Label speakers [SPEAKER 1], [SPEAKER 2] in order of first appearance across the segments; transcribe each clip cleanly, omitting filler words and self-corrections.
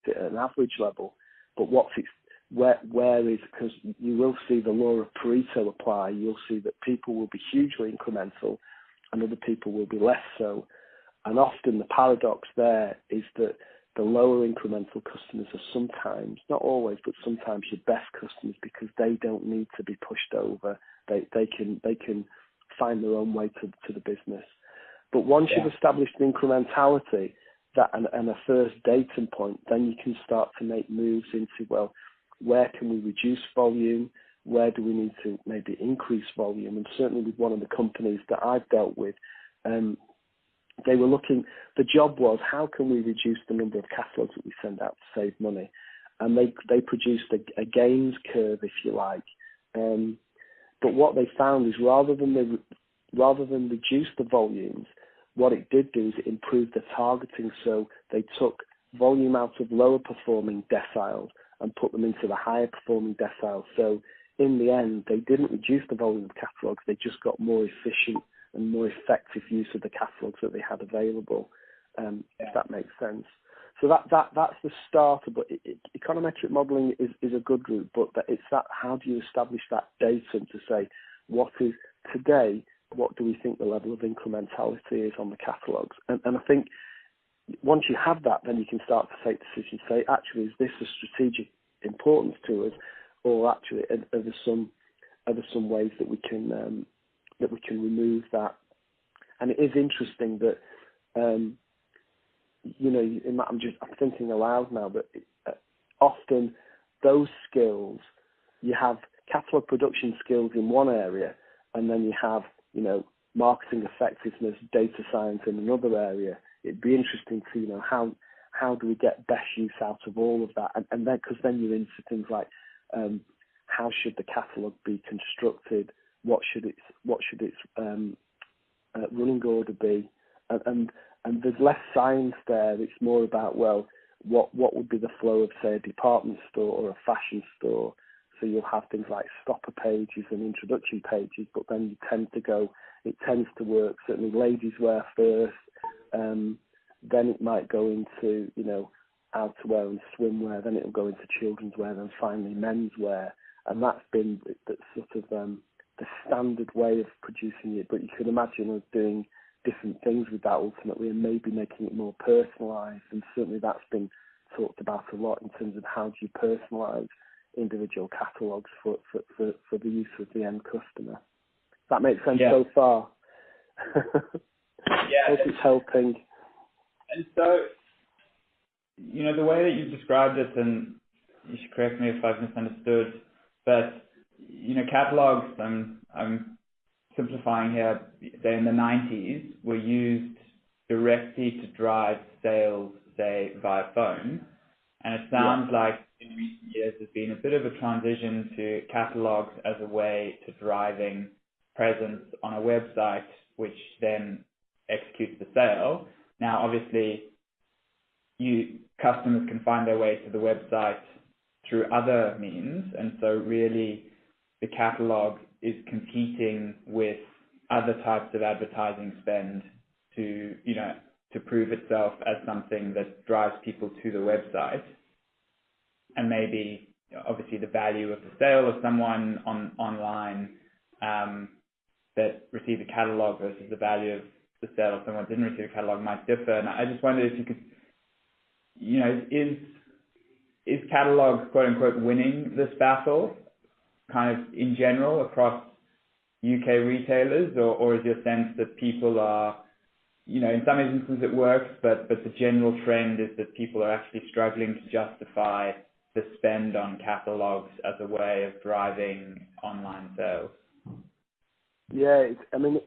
[SPEAKER 1] it at an average level. But where is, because you will see the law of Pareto apply. You'll see that people will be hugely incremental and other people will be less so. And often the paradox there is that the lower incremental customers are sometimes, not always, but sometimes your best customers, because they don't need to be pushed over. They can find their own way to the business. But once you've established incrementality and a first datum point, then you can start to make moves into, well, where can we reduce volume? Where do we need to maybe increase volume? And certainly with one of the companies that I've dealt with, they were looking, the job was, how can we reduce the number of catalogues that we send out to save money? And they produced a gains curve, if you like. But what they found is rather than reduce the volumes, what it did do is it improved the targeting. So they took volume out of lower performing deciles and put them into the higher performing deciles. So in the end, they didn't reduce the volume of catalogues, they just got more efficient and more effective use of the catalogues that they had available, if that makes sense. So that's the starter, but econometric modelling is a good route, but it's that, how do you establish that datum to say, what is today, what do we think the level of incrementality is on the catalogues? And I think once you have that, then you can start to take decisions, say, actually, is this a strategic importance to us, or actually are there some ways that we can remove that? And it is interesting that I'm thinking aloud now, but often those skills, you have catalogue production skills in one area, and then you have marketing effectiveness, data science in another area. It'd be interesting to how do we get best use out of all of that, and then, because then you're into things like how should the catalogue be constructed, what should its running order be, and there's less science there. It's more about, well, what would be the flow of, say, a department store or a fashion store. So you'll have things like stopper pages and introduction pages, but then it tends to work, certainly ladies wear first, then it might go into, outerwear and swimwear, then it'll go into children's wear, then finally menswear. And that's been the sort of the standard way of producing it. But you could imagine us doing different things with that ultimately, and maybe making it more personalised. And certainly that's been talked about a lot in terms of how do you personalise individual catalogues for the use of the end customer. That makes sense so far. Hope it's helping.
[SPEAKER 2] And so, the way that you've described it, and you should correct me if I've misunderstood, but catalogs, I'm simplifying here, say in the 90s, were used directly to drive sales, say, via phone. And it sounds like in recent years there's been a bit of a transition to catalogs as a way to driving presence on a website, which then executes the sale. Now, obviously, customers can find their way to the website through other means, and so really the catalog is competing with other types of advertising spend to prove itself as something that drives people to the website. And maybe, obviously, the value of the sale of someone online that received a catalog versus the value of the sale of someone who didn't receive a catalog might differ. And I just wondered if you could, is catalog, quote unquote, winning this battle kind of in general across UK retailers, or is your sense that people are, in some instances it works, but the general trend is that people are actually struggling to justify the spend on catalogs as a way of driving online sales?
[SPEAKER 1] Yeah, it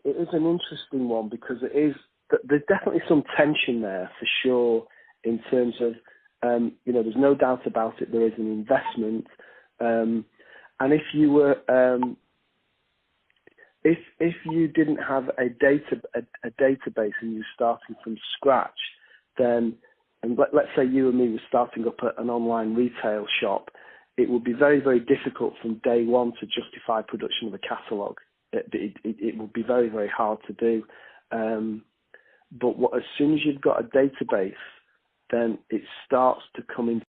[SPEAKER 1] is an interesting one, because there's definitely some tension there for sure, in terms of, there's no doubt about it, there is an investment, and if you were, if you didn't have a database and you're starting from scratch, then, and let's say you and me were starting up an online retail shop, it would be very, very difficult from day one to justify production of a catalogue. It would be very, very hard to do. But as soon as you've got a database then it starts to come into